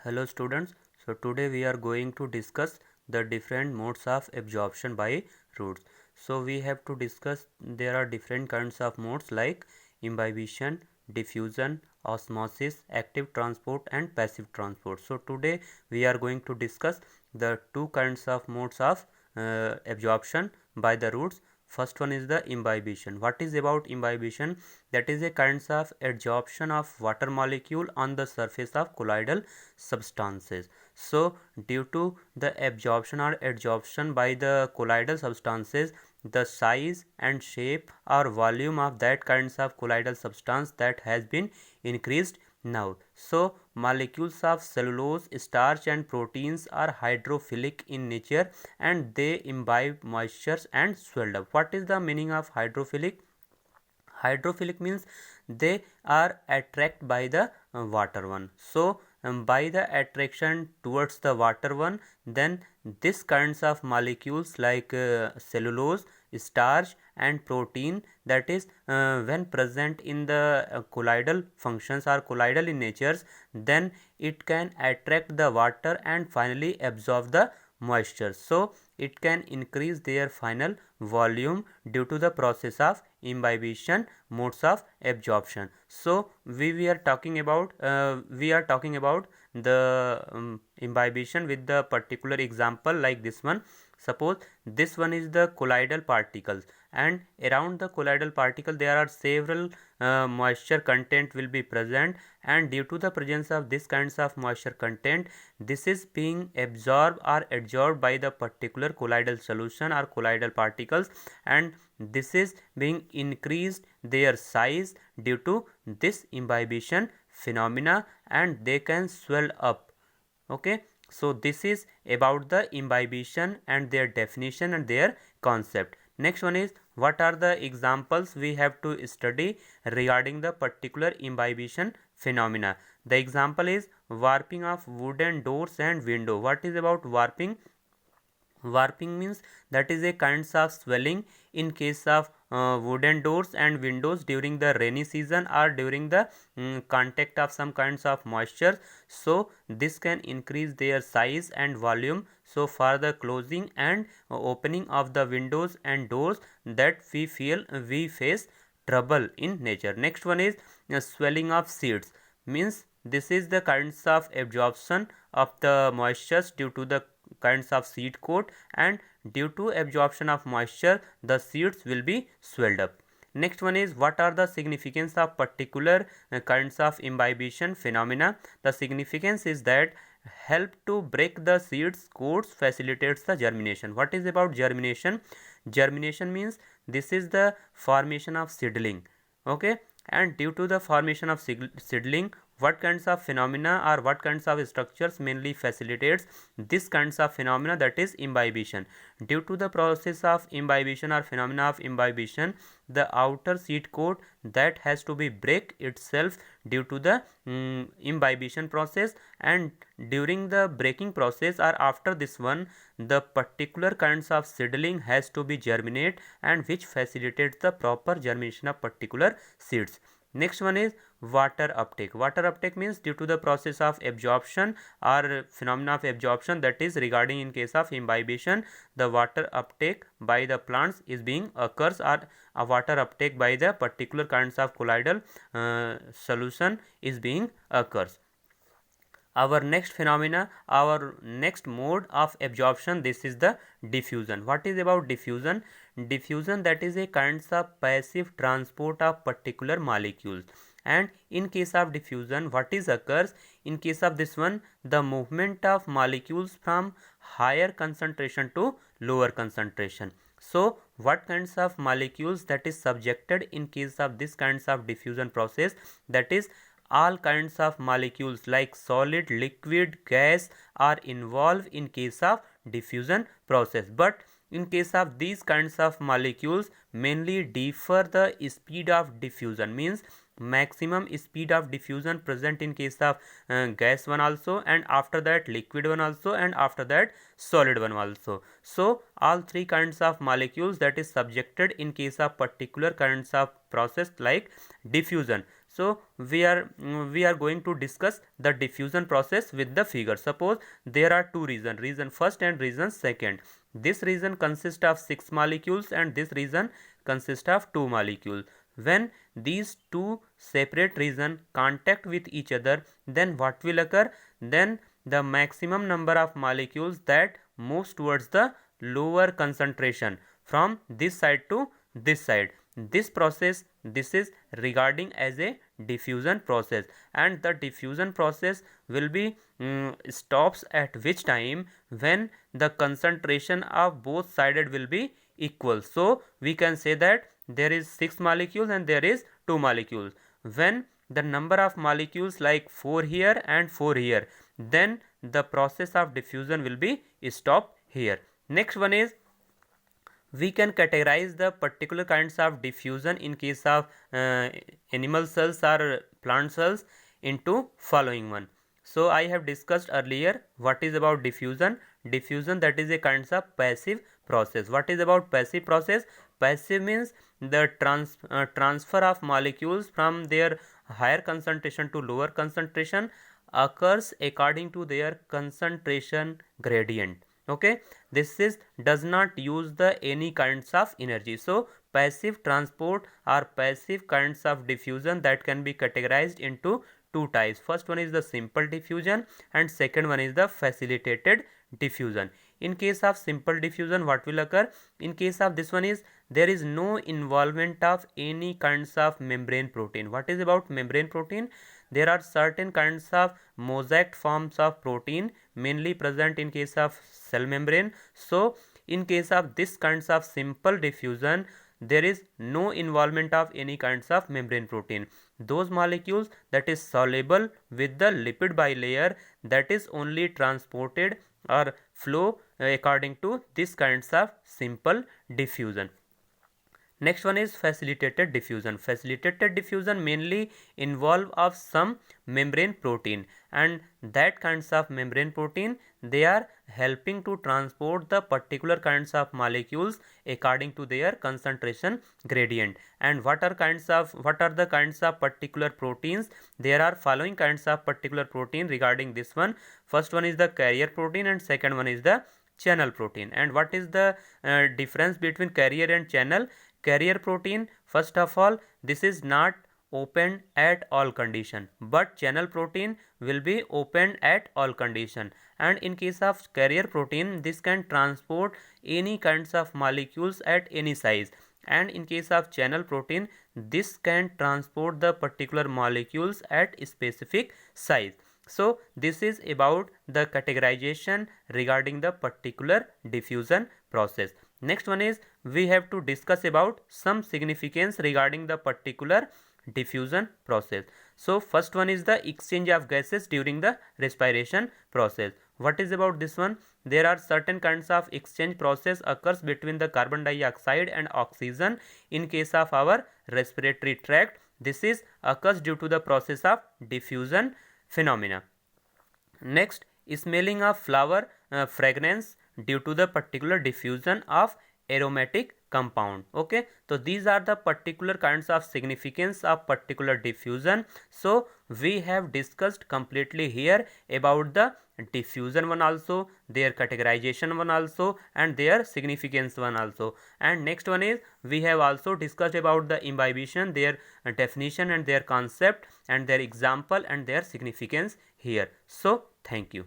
Hello students, so today we are going to discuss the different modes of absorption by roots. So we have to discuss there are different kinds of modes like imbibition, diffusion, osmosis, active transport and passive transport. So today we are going to discuss the two kinds of modes of absorption by the roots. First one is the imbibition. What is about imbibition? That is a kind of adsorption of water molecule on the surface of colloidal substances. So due to the absorption or adsorption by the colloidal substances, the size and shape or volume of that kinds of colloidal substance that has been increased now. So molecules of cellulose, starch and proteins are hydrophilic in nature and they imbibe moistures and swell up. What is the meaning of hydrophilic? Hydrophilic means they are attracted by the water one. So by the attraction towards the water one, then this kinds of molecules like cellulose, starch and protein, that is when present in the colloidal functions or colloidal in natures, then it can attract the water and finally absorb the moisture. So it can increase their final volume due to the process of imbibition modes of absorption. So we are talking about the imbibition with the particular example like this one. Suppose this one is the colloidal particles, and around the colloidal particle there are several moisture content will be present, and due to the presence of this kinds of moisture content, this is being absorbed or adsorbed by the particular colloidal solution or colloidal particles, and this is being increased their size due to this imbibition phenomena, and they can swell up. Okay, so this is about the imbibition and their definition and their concept. Next one is, what are the examples we have to study regarding the particular imbibition phenomena? The example is warping of wooden doors and window. What is about warping? Warping means that is a kinds of swelling in case of wooden doors and windows during the rainy season or during the contact of some kinds of moisture. So this can increase their size and volume. So for the closing and opening of the windows and doors, that we face trouble in nature. Next one is swelling of seeds, means this is the kinds of absorption of the moistures due to the kinds of seed coat, and due to absorption of moisture the seeds will be swelled up. Next one is, what are the significance of particular kinds of imbibition phenomena? The significance is that help to break the seeds coats, facilitates the germination. What is about germination? Germination means this is the formation of seedling. Okay, and due to the formation of seedling, what kinds of phenomena or what kinds of structures mainly facilitates this kinds of phenomena, that is imbibition. Due to the process of imbibition or phenomena of imbibition, the outer seed coat that has to be break itself due to the imbibition process, and during the breaking process or after this one, the particular kinds of seedling has to be germinate, and which facilitates the proper germination of particular seeds. Next one is water uptake. Water uptake means due to the process of absorption or phenomena of absorption, that is regarding in case of imbibition, the water uptake by the plants is being occurs, or a water uptake by the particular kinds of colloidal solution is being occurs. Our next phenomena, our next mode of absorption, this is the diffusion. What is about diffusion? Diffusion, that is a kinds of passive transport of particular molecules, and in case of diffusion, what is occurs? In case of this one, the movement of molecules from higher concentration to lower concentration. So what kinds of molecules that is subjected in case of this kinds of diffusion process? That is all kinds of molecules like solid, liquid, gas are involved in case of diffusion process. But in case of these kinds of molecules, mainly differ the speed of diffusion, means maximum speed of diffusion present in case of gas one also, and after that liquid one also, and after that solid one also. So all three kinds of molecules that is subjected in case of particular kinds of process like diffusion. So we are going to discuss the diffusion process with the figure. Suppose there are two regions, region first and region second. This region consists of 6 molecules and this region consists of 2 molecules. When these two separate regions contact with each other, then what will occur? Then the maximum number of molecules that moves towards the lower concentration from this side to this side. This process, this is regarding as a diffusion process, and the diffusion process will be stops at which time? When the concentration of both sided will be equal. So we can say that there is 6 molecules and there is 2 molecules. When the number of molecules like 4 here and 4 here, then the process of diffusion will be stopped here. Next one is, we can categorize the particular kinds of diffusion in case of animal cells or plant cells into following one. So I have discussed earlier what is about diffusion. Diffusion, that is a kind of passive process. What is about passive process? Passive means the transfer of molecules from their higher concentration to lower concentration occurs according to their concentration gradient. Okay, this is does not use the any kinds of energy. So passive transport or passive kinds of diffusion that can be categorized into two types. First one is the simple diffusion and second one is the facilitated diffusion. In case of simple diffusion, what will occur? In case of this one is, there is no involvement of any kinds of membrane protein. What is about membrane protein? There are certain kinds of mosaic forms of protein mainly present in case of cell membrane. So in case of this kinds of simple diffusion, there is no involvement of any kinds of membrane protein. Those molecules that is soluble with the lipid bilayer, that is only transported or flow according to this kinds of simple diffusion. Next one is facilitated diffusion. Facilitated diffusion mainly involve of some membrane protein, and that kinds of membrane protein, they are helping to transport the particular kinds of molecules according to their concentration gradient. And what are the kinds of particular proteins? There are following kinds of particular protein regarding this one. First one is the carrier protein and second one is the channel protein. And what is the difference between carrier and channel? Carrier protein, first of all, this is not opened at all condition, but channel protein will be opened at all condition. And in case of carrier protein, this can transport any kinds of molecules at any size, and in case of channel protein, this can transport the particular molecules at specific size. So this is about the categorization regarding the particular diffusion process. Next one is, we have to discuss about some significance regarding the particular diffusion process. So first one is the exchange of gases during the respiration process. What is about this one? There are certain kinds of exchange process occurs between the carbon dioxide and oxygen in case of our respiratory tract. This is occurs due to the process of diffusion phenomena. Next, smelling of flower fragrance due to the particular diffusion of aromatic compound. Okay, so these are the particular kinds of significance of particular diffusion. So we have discussed completely here about the diffusion one also, their categorization one also, and their significance one also. And next one is, we have also discussed about the imbibition, their definition and their concept and their example and their significance here. So thank you.